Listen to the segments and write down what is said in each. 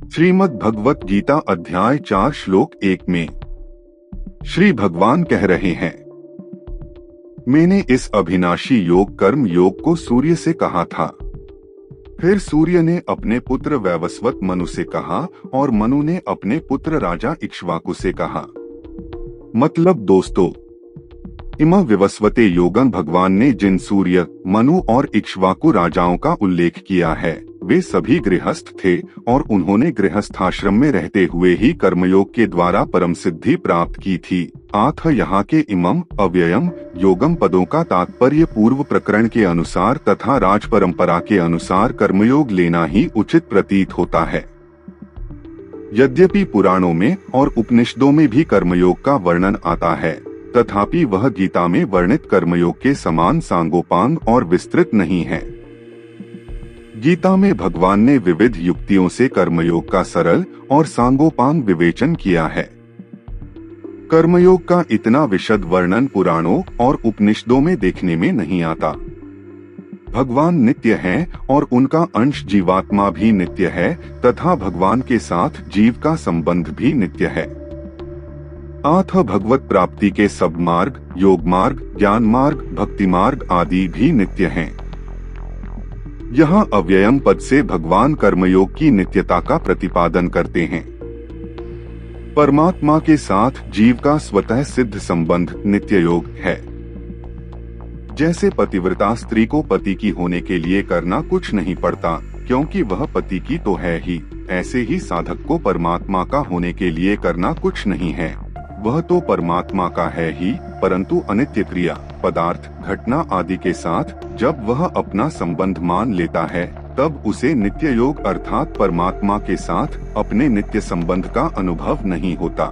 श्रीमद् भगवत गीता अध्याय 4 श्लोक 1 में श्री भगवान कह रहे हैं, मैंने इस अविनाशी योग कर्म योग को सूर्य से कहा था। फिर सूर्य ने अपने पुत्र वैवस्वत मनु से कहा और मनु ने अपने पुत्र राजा इक्ष्वाकु से कहा। मतलब दोस्तों, इमा विवस्वते योगं भगवान ने जिन सूर्य, मनु और इक्ष्वाकु राजाओं का उल्लेख किया है वे सभी गृहस्थ थे और उन्होंने गृहस्थाश्रम में रहते हुए ही कर्मयोग के द्वारा परम सिद्धि प्राप्त की थी। आथ यहाँ के इमम अव्ययम योगम पदों का तात्पर्य पूर्व प्रकरण के अनुसार तथा राज परंपरा के अनुसार कर्मयोग लेना ही उचित प्रतीत होता है। यद्यपि पुराणों में और उपनिषदों में भी कर्मयोग का वर्णन आता है, तथापि वह गीता में वर्णित कर्मयोग के समान सांगोपांग और विस्तृत नहीं है। गीता में भगवान ने विविध युक्तियों से कर्मयोग का सरल और सांगोपांग विवेचन किया है। कर्मयोग का इतना विशद वर्णन पुराणों और उपनिषदों में देखने में नहीं आता। भगवान नित्य हैं और उनका अंश जीवात्मा भी नित्य है तथा भगवान के साथ जीव का संबंध भी नित्य है। आथ भगवत प्राप्ति के सब मार्ग, योग मार्ग, ज्ञान मार्ग, भक्ति मार्ग आदि भी नित्य हैं। यहाँ अव्ययम पद से भगवान कर्मयोग की नित्यता का प्रतिपादन करते हैं। परमात्मा के साथ जीव का स्वतः सिद्ध संबंध नित्य योग है। जैसे पतिव्रता स्त्री को पति की होने के लिए करना कुछ नहीं पड़ता क्योंकि वह पति की तो है ही, ऐसे ही साधक को परमात्मा का होने के लिए करना कुछ नहीं है, वह तो परमात्मा का है ही, परंतु अनित्य क्रिया, पदार्थ, घटना आदि के साथ जब वह अपना संबंध मान लेता है तब उसे नित्य योग अर्थात परमात्मा के साथ अपने नित्य संबंध का अनुभव नहीं होता।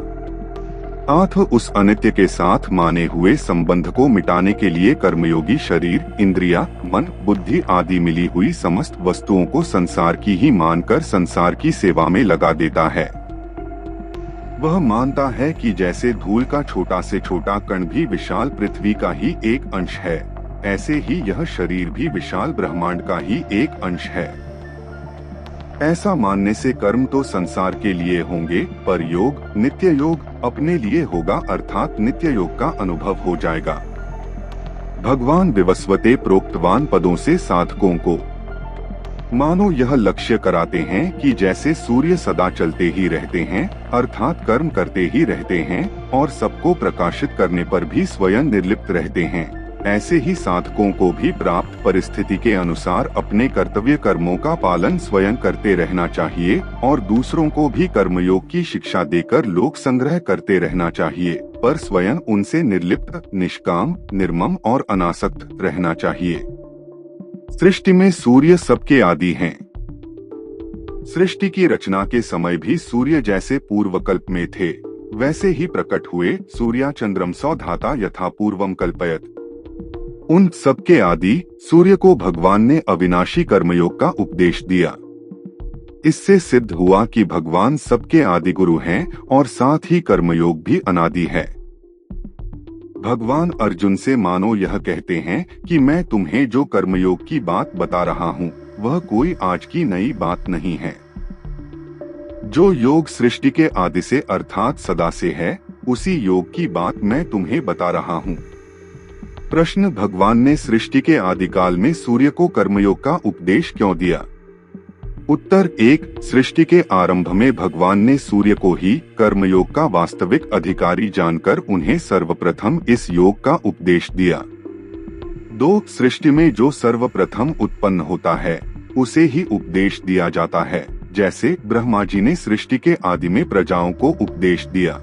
आथ उस अनित्य के साथ माने हुए संबंध को मिटाने के लिए कर्मयोगी शरीर, इंद्रिया, मन, बुद्धि आदि मिली हुई समस्त वस्तुओं को संसार की ही मानकर संसार की सेवा में लगा देता है। वह मानता है कि जैसे धूल का छोटा से छोटा कण भी विशाल पृथ्वी का ही एक अंश है, ऐसे ही यह शरीर भी विशाल ब्रह्मांड का ही एक अंश है। ऐसा मानने से कर्म तो संसार के लिए होंगे पर योग, नित्य योग अपने लिए होगा अर्थात नित्य योग का अनुभव हो जाएगा। भगवान विवस्वते प्रोक्तवान पदों से साधकों को मानो यह लक्ष्य कराते हैं कि जैसे सूर्य सदा चलते ही रहते हैं अर्थात कर्म करते ही रहते हैं और सबको प्रकाशित करने पर भी स्वयं निर्लिप्त रहते हैं, ऐसे ही साधकों को भी प्राप्त परिस्थिति के अनुसार अपने कर्तव्य कर्मों का पालन स्वयं करते रहना चाहिए और दूसरों को भी कर्मयोग की शिक्षा देकर लोक संग्रह करते रहना चाहिए, पर स्वयं उनसे निर्लिप्त, निष्काम, निर्मम और अनासक्त रहना चाहिए। सृष्टि में सूर्य सबके आदि हैं। सृष्टि की रचना के समय भी सूर्य जैसे पूर्वकल्प में थे वैसे ही प्रकट हुए। सूर्या चंद्रम सौधाता यथा पूर्वम कल्पयत। उन सबके आदि सूर्य को भगवान ने अविनाशी कर्मयोग का उपदेश दिया। इससे सिद्ध हुआ कि भगवान सबके आदि गुरु हैं और साथ ही कर्मयोग भी अनादि है। भगवान अर्जुन से मानो यह कहते हैं कि मैं तुम्हें जो कर्मयोग की बात बता रहा हूँ वह कोई आज की नई बात नहीं है। जो योग सृष्टि के आदि से अर्थात सदा से है उसी योग की बात मैं तुम्हें बता रहा हूँ। प्रश्न, भगवान ने सृष्टि के आदिकाल में सूर्य को कर्मयोग का उपदेश क्यों दिया? उत्तर 1, सृष्टि के आरंभ में भगवान ने सूर्य को ही कर्मयोग का वास्तविक अधिकारी जानकर उन्हें सर्वप्रथम इस योग का उपदेश दिया। 2, सृष्टि में जो सर्वप्रथम उत्पन्न होता है उसे ही उपदेश दिया जाता है, जैसे ब्रह्मा जी ने सृष्टि के आदि में प्रजाओं को उपदेश दिया।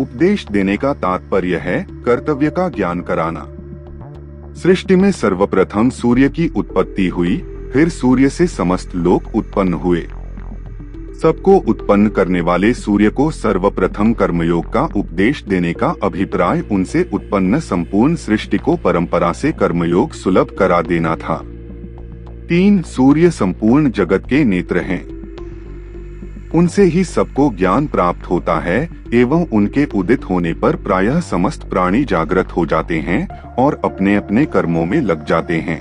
उपदेश देने का तात्पर्य है कर्तव्य का ज्ञान कराना। सृष्टि में सर्वप्रथम सूर्य की उत्पत्ति हुई, फिर सूर्य से समस्त लोक उत्पन्न हुए। सबको उत्पन्न करने वाले सूर्य को सर्वप्रथम कर्मयोग का उपदेश देने का अभिप्राय उनसे उत्पन्न संपूर्ण सृष्टि को परंपरा से कर्मयोग सुलभ करा देना था। 3, सूर्य संपूर्ण जगत के नेत्र हैं। उनसे ही सबको ज्ञान प्राप्त होता है एवं उनके उदित होने पर प्रायः समस्त प्राणी जागृत हो जाते हैं और अपने अपने कर्मों में लग जाते हैं।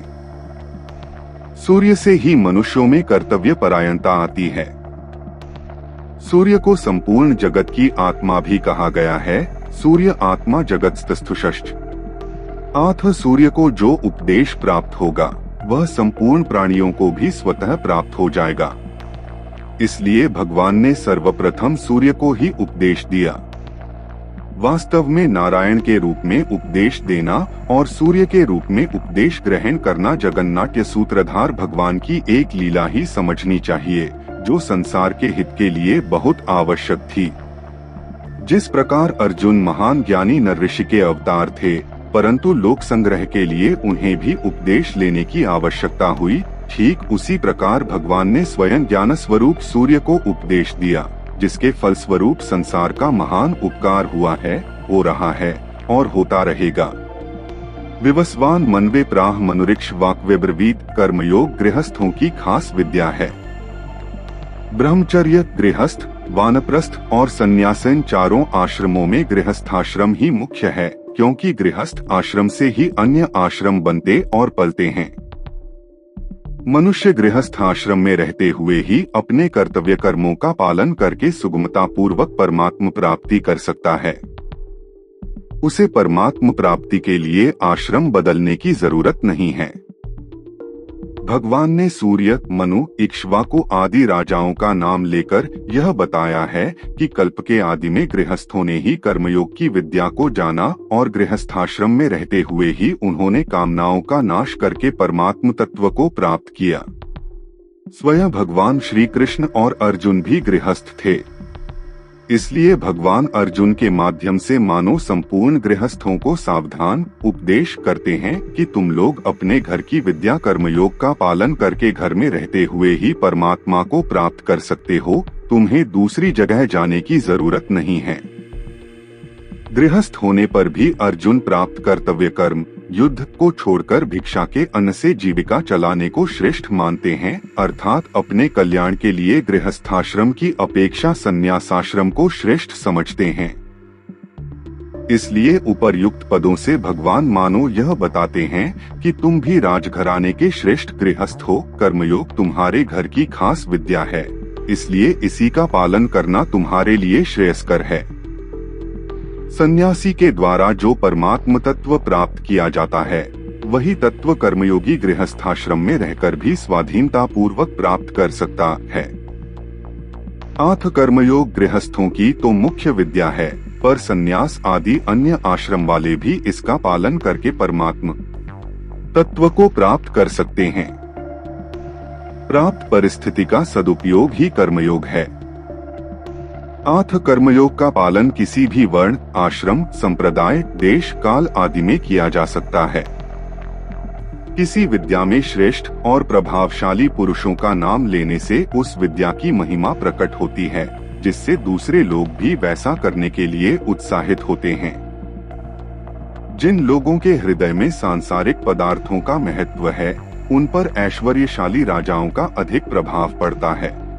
सूर्य से ही मनुष्यों में कर्तव्य परायणता आती है। सूर्य को संपूर्ण जगत की आत्मा भी कहा गया है। सूर्य आत्मा जगत्स्थुष्ट। आथ सूर्य को जो उपदेश प्राप्त होगा वह संपूर्ण प्राणियों को भी स्वतः प्राप्त हो जाएगा। इसलिए भगवान ने सर्वप्रथम सूर्य को ही उपदेश दिया। वास्तव में नारायण के रूप में उपदेश देना और सूर्य के रूप में उपदेश ग्रहण करना जगन्नाट्य सूत्रधार भगवान की एक लीला ही समझनी चाहिए, जो संसार के हित के लिए बहुत आवश्यक थी। जिस प्रकार अर्जुन महान ज्ञानी नर ऋषि के अवतार थे, परंतु लोक संग्रह के लिए उन्हें भी उपदेश लेने की आवश्यकता हुई, ठीक उसी प्रकार भगवान ने स्वयं ज्ञान स्वरूप सूर्य को उपदेश दिया, जिसके फलस्वरूप संसार का महान उपकार हुआ है, हो रहा है और होता रहेगा। विवस्वान मनवे प्राह मनुरिक्ष वाक्वे ब्रवीत कर्मयोग गृहस्थों की खास विद्या है। ब्रह्मचर्य, गृहस्थ, वानप्रस्थ और सन्यासन चारों आश्रमों में गृहस्थाश्रम ही मुख्य है, क्योंकि गृहस्थ आश्रम से ही अन्य आश्रम बनते और पलते हैं। मनुष्य गृहस्थ आश्रम में रहते हुए ही अपने कर्तव्य कर्मों का पालन करके सुगमता पूर्वक परमात्म प्राप्ति कर सकता है। उसे परमात्म प्राप्ति के लिए आश्रम बदलने की जरूरत नहीं है। भगवान ने सूर्य, मनु, इक्ष्वाकु आदि राजाओं का नाम लेकर यह बताया है कि कल्प के आदि में गृहस्थों ने ही कर्मयोग की विद्या को जाना और गृहस्थाश्रम में रहते हुए ही उन्होंने कामनाओं का नाश करके परमात्म तत्व को प्राप्त किया। स्वयं भगवान श्री कृष्ण और अर्जुन भी गृहस्थ थे। इसलिए भगवान अर्जुन के माध्यम से मानो संपूर्ण गृहस्थों को सावधान उपदेश करते हैं कि तुम लोग अपने घर की विद्या कर्मयोग का पालन करके घर में रहते हुए ही परमात्मा को प्राप्त कर सकते हो, तुम्हें दूसरी जगह जाने की जरूरत नहीं है। गृहस्थ होने पर भी अर्जुन प्राप्त कर्तव्य कर्म युद्ध को छोड़कर भिक्षा के अन्न से जीविका चलाने को श्रेष्ठ मानते हैं, अर्थात अपने कल्याण के लिए गृहस्थाश्रम की अपेक्षा संन्यासाश्रम को श्रेष्ठ समझते हैं। इसलिए उपर्युक्त पदों से भगवान मानो यह बताते हैं कि तुम भी राजघराने के श्रेष्ठ गृहस्थ हो, कर्मयोग तुम्हारे घर की खास विद्या है, इसलिए इसी का पालन करना तुम्हारे लिए श्रेयस्कर है। सन्यासी के द्वारा जो परमात्म तत्व प्राप्त किया जाता है, वही तत्व कर्मयोगी गृहस्थाश्रम में रहकर भी स्वाधीनता पूर्वक प्राप्त कर सकता है। आथ कर्मयोग गृहस्थों की तो मुख्य विद्या है, पर सन्यास आदि अन्य आश्रम वाले भी इसका पालन करके परमात्म तत्व को प्राप्त कर सकते हैं। प्राप्त परिस्थिति का सदुपयोग ही कर्मयोग है। आथ कर्मयोग का पालन किसी भी वर्ण, आश्रम, संप्रदाय, देश, काल आदि में किया जा सकता है। किसी विद्या में श्रेष्ठ और प्रभावशाली पुरुषों का नाम लेने से उस विद्या की महिमा प्रकट होती है, जिससे दूसरे लोग भी वैसा करने के लिए उत्साहित होते हैं। जिन लोगों के हृदय में सांसारिक पदार्थों का महत्व है, उन पर ऐश्वर्यशाली राजाओं का अधिक प्रभाव पड़ता है।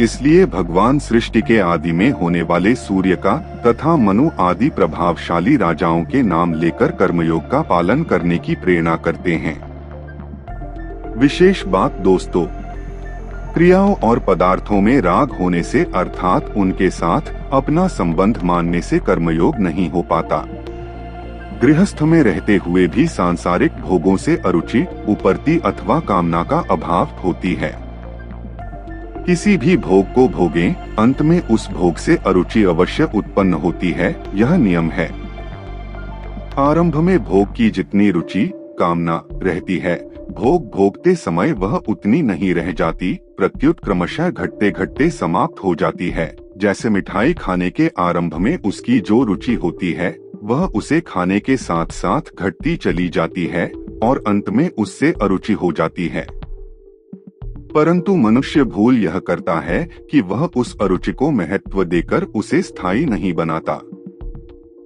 इसलिए भगवान सृष्टि के आदि में होने वाले सूर्य का तथा मनु आदि प्रभावशाली राजाओं के नाम लेकर कर्मयोग का पालन करने की प्रेरणा करते हैं। विशेष बात दोस्तों, क्रियाओं और पदार्थों में राग होने से अर्थात उनके साथ अपना संबंध मानने से कर्मयोग नहीं हो पाता। गृहस्थ में रहते हुए भी सांसारिक भोगों से अरुचि, उपरति अथवा कामना का अभाव होती है। किसी भी भोग को भोगें, अंत में उस भोग से अरुचि अवश्य उत्पन्न होती है, यह नियम है। आरंभ में भोग की जितनी रुचि, कामना रहती है, भोग भोगते समय वह उतनी नहीं रह जाती, प्रत्युत क्रमशः घटते घटते समाप्त हो जाती है। जैसे मिठाई खाने के आरंभ में उसकी जो रुचि होती है, वह उसे खाने के साथ साथ घटती चली जाती है और अंत में उससे अरुचि हो जाती है। परंतु मनुष्य भूल यह करता है कि वह उस अरुचि को महत्व देकर उसे स्थायी नहीं बनाता।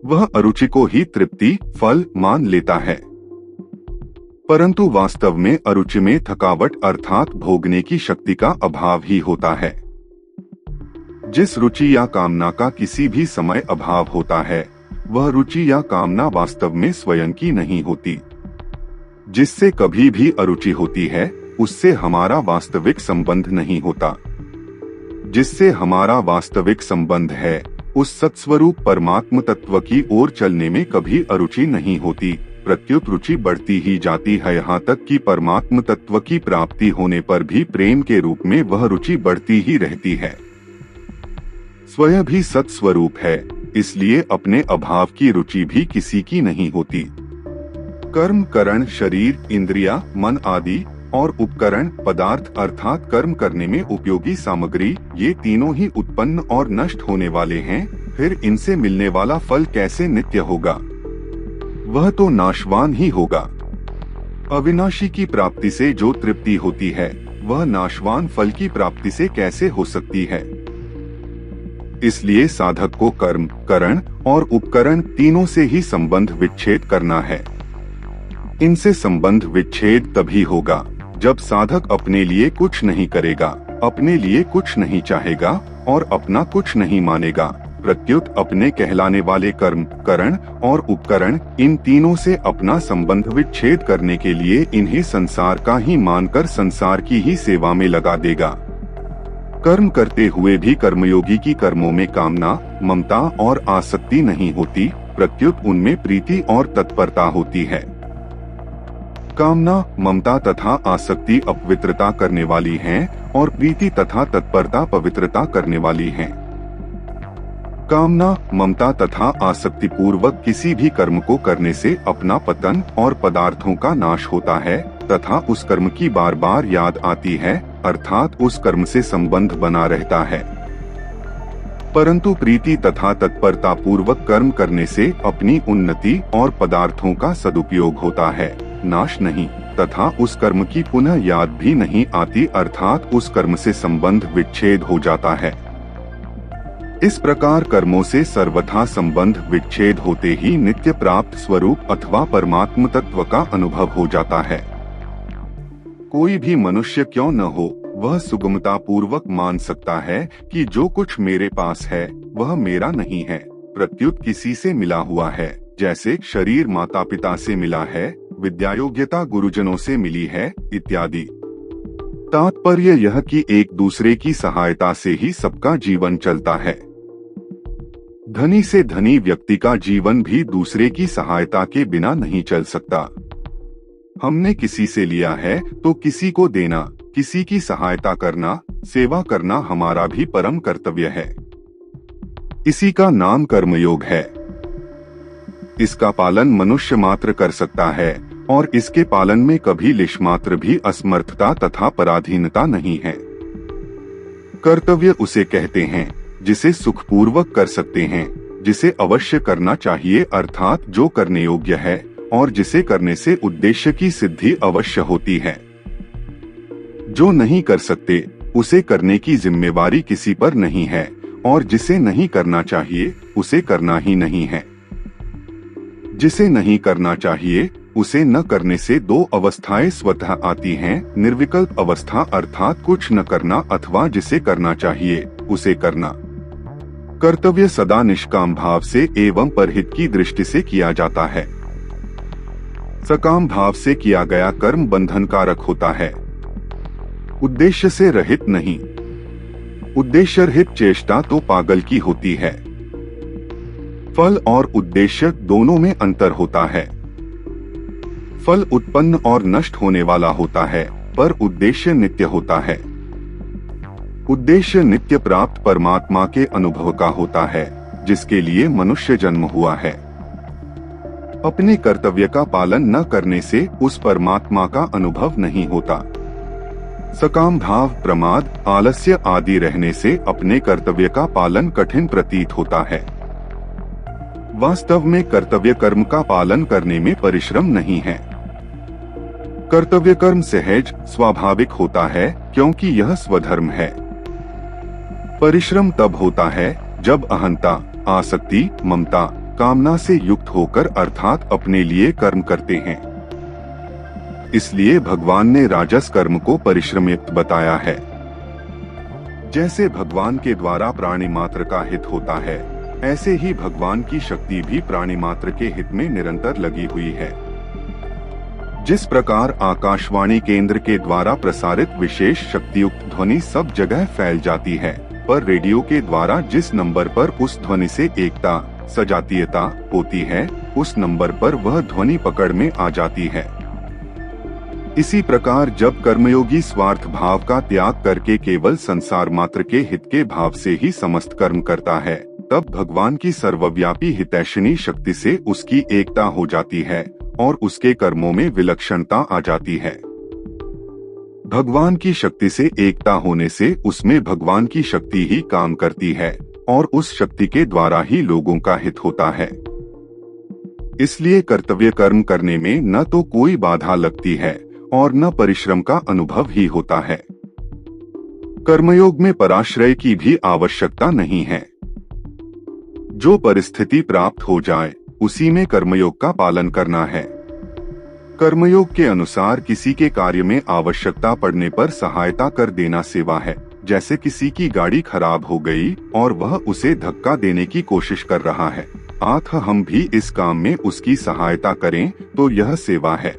वह अरुचि को ही तृप्ति, फल मान लेता है। परंतु वास्तव में अरुचि में थकावट अर्थात भोगने की शक्ति का अभाव ही होता है। जिस रुचि या कामना का किसी भी समय अभाव होता है, वह रुचि या कामना वास्तव में स्वयं की नहीं होती। जिससे कभी भी अरुचि होती है, उससे हमारा वास्तविक संबंध नहीं होता। जिससे हमारा वास्तविक संबंध है, उस सत्स्वरूप परमात्म तत्व की ओर चलने में कभी अरुचि नहीं होती, प्रत्युत रुचि बढ़ती ही जाती है, यहाँ तक कि परमात्म तत्व की प्राप्ति होने पर भी प्रेम के रूप में वह रुचि बढ़ती ही रहती है। स्वयं भी सत्स्वरूप है, इसलिए अपने अभाव की रुचि भी किसी की नहीं होती। कर्म करण शरीर, इंद्रिया, मन आदि और उपकरण पदार्थ अर्थात कर्म करने में उपयोगी सामग्री, ये तीनों ही उत्पन्न और नष्ट होने वाले हैं, फिर इनसे मिलने वाला फल कैसे नित्य होगा? वह तो नाशवान ही होगा। अविनाशी की प्राप्ति से जो तृप्ति होती है, वह नाशवान फल की प्राप्ति से कैसे हो सकती है? इसलिए साधक को कर्म, करण और उपकरण तीनों से ही संबंध विच्छेद करना है। इनसे संबंध विच्छेद तभी होगा जब साधक अपने लिए कुछ नहीं करेगा, अपने लिए कुछ नहीं चाहेगा और अपना कुछ नहीं मानेगा, प्रत्युत अपने कहलाने वाले कर्म, करण और उपकरण इन तीनों से अपना संबंध विच्छेद करने के लिए इन्हें संसार का ही मानकर संसार की ही सेवा में लगा देगा। कर्म करते हुए भी कर्मयोगी की कर्मों में कामना, ममता और आसक्ति नहीं होती, प्रत्युत उनमें प्रीति और तत्परता होती है। कामना, ममता तथा आसक्ति अपवित्रता करने वाली हैं और प्रीति तथा तत्परता पवित्रता करने वाली हैं। कामना, ममता तथा आसक्ति पूर्वक किसी भी कर्म को करने से अपना पतन और पदार्थों का नाश होता है तथा उस कर्म की बार बार याद आती है, अर्थात उस कर्म से संबंध बना रहता है। परंतु प्रीति तथा तत्परता पूर्वक कर्म करने से अपनी उन्नति और पदार्थों का सदुपयोग होता है, नाश नहीं, तथा उस कर्म की पुनः याद भी नहीं आती, अर्थात उस कर्म से संबंध विच्छेद हो जाता है। इस प्रकार कर्मों से सर्वथा संबंध विच्छेद होते ही नित्य प्राप्त स्वरूप अथवा परमात्म तत्व का अनुभव हो जाता है। कोई भी मनुष्य क्यों न हो, वह सुगमता पूर्वक मान सकता है कि जो कुछ मेरे पास है वह मेरा नहीं है, प्रत्युत किसी से मिला हुआ है, जैसे शरीर माता पिता से मिला है, विद्या योग्यता गुरुजनों से मिली है इत्यादि। तात्पर्य यह कि एक दूसरे की सहायता से ही सबका जीवन चलता है। धनी से धनी व्यक्ति का जीवन भी दूसरे की सहायता के बिना नहीं चल सकता। हमने किसी से लिया है तो किसी को देना, किसी की सहायता करना, सेवा करना हमारा भी परम कर्तव्य है। इसी का नाम कर्मयोग है। इसका पालन मनुष्य मात्र कर सकता है और इसके पालन में कभी लेशमात्र भी असमर्थता तथा पराधीनता नहीं है। कर्तव्य उसे कहते हैं जिसे सुखपूर्वक कर सकते हैं, जिसे अवश्य करना चाहिए अर्थात जो करने योग्य है और जिसे करने से उद्देश्य की सिद्धि अवश्य होती है। जो नहीं कर सकते उसे करने की जिम्मेवारी किसी पर नहीं है और जिसे नहीं करना चाहिए उसे करना ही नहीं है। जिसे नहीं करना चाहिए उसे न करने से दो अवस्थाएं स्वतः आती हैं, निर्विकल्प अवस्था अर्थात कुछ न करना अथवा जिसे करना चाहिए उसे करना। कर्तव्य सदा निष्काम भाव से एवं परहित की दृष्टि से किया जाता है। सकाम भाव से किया गया कर्म बंधन कारक होता है, उद्देश्य से रहित नहीं। उद्देश्य रहित चेष्टा तो पागल की होती है। फल और उद्देश्य दोनों में अंतर होता है। फल उत्पन्न और नष्ट होने वाला होता है, पर उद्देश्य नित्य होता है। उद्देश्य नित्य प्राप्त परमात्मा के अनुभव का होता है, जिसके लिए मनुष्य जन्म हुआ है। अपने कर्तव्य का पालन न करने से उस परमात्मा का अनुभव नहीं होता। सकाम भाव, प्रमाद, आलस्य आदि रहने से अपने कर्तव्य का पालन कठिन प्रतीत होता है। वास्तव में कर्तव्य कर्म का पालन करने में परिश्रम नहीं है। कर्तव्य कर्म सहज स्वाभाविक होता है क्योंकि यह स्वधर्म है। परिश्रम तब होता है जब अहंता, आसक्ति, ममता, कामना से युक्त होकर अर्थात अपने लिए कर्म करते हैं। इसलिए भगवान ने राजस कर्म को परिश्रमयुक्त बताया है। जैसे भगवान के द्वारा प्राणी मात्र का हित होता है, ऐसे ही भगवान की शक्ति भी प्राणी मात्र के हित में निरंतर लगी हुई है। जिस प्रकार आकाशवाणी केंद्र के द्वारा प्रसारित विशेष शक्तियुक्त ध्वनि सब जगह फैल जाती है, पर रेडियो के द्वारा जिस नंबर पर उस ध्वनि से एकता सजातीयता होती है, उस नंबर पर वह ध्वनि पकड़ में आ जाती है। इसी प्रकार जब कर्मयोगी स्वार्थ भाव का त्याग करके केवल संसार मात्र के हित के भाव से ही समस्त कर्म करता है, तब भगवान की सर्वव्यापी हितैषिणी शक्ति से उसकी एकता हो जाती है और उसके कर्मों में विलक्षणता आ जाती है। भगवान की शक्ति से एकता होने से उसमें भगवान की शक्ति ही काम करती है और उस शक्ति के द्वारा ही लोगों का हित होता है। इसलिए कर्तव्य कर्म करने में न तो कोई बाधा लगती है और न परिश्रम का अनुभव ही होता है। कर्मयोग में पराश्रय की भी आवश्यकता नहीं है। जो परिस्थिति प्राप्त हो जाए उसी में कर्मयोग का पालन करना है। कर्मयोग के अनुसार किसी के कार्य में आवश्यकता पड़ने पर सहायता कर देना सेवा है। जैसे किसी की गाड़ी खराब हो गई और वह उसे धक्का देने की कोशिश कर रहा है, आथ हम भी इस काम में उसकी सहायता करें तो यह सेवा है।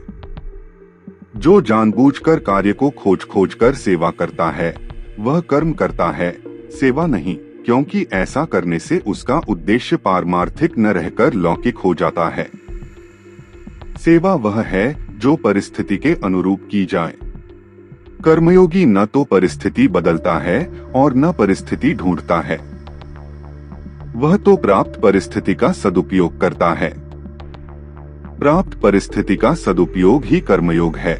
जो जानबूझकर कार्य को खोज कर सेवा करता है वह कर्म करता है, सेवा नहीं, क्योंकि ऐसा करने से उसका उद्देश्य पारमार्थिक न रहकर लौकिक हो जाता है। सेवा वह है जो परिस्थिति के अनुरूप की जाए। कर्मयोगी न तो परिस्थिति बदलता है और न परिस्थिति ढूंढता है, वह तो प्राप्त परिस्थिति का सदुपयोग करता है। प्राप्त परिस्थिति का सदुपयोग ही कर्मयोग है।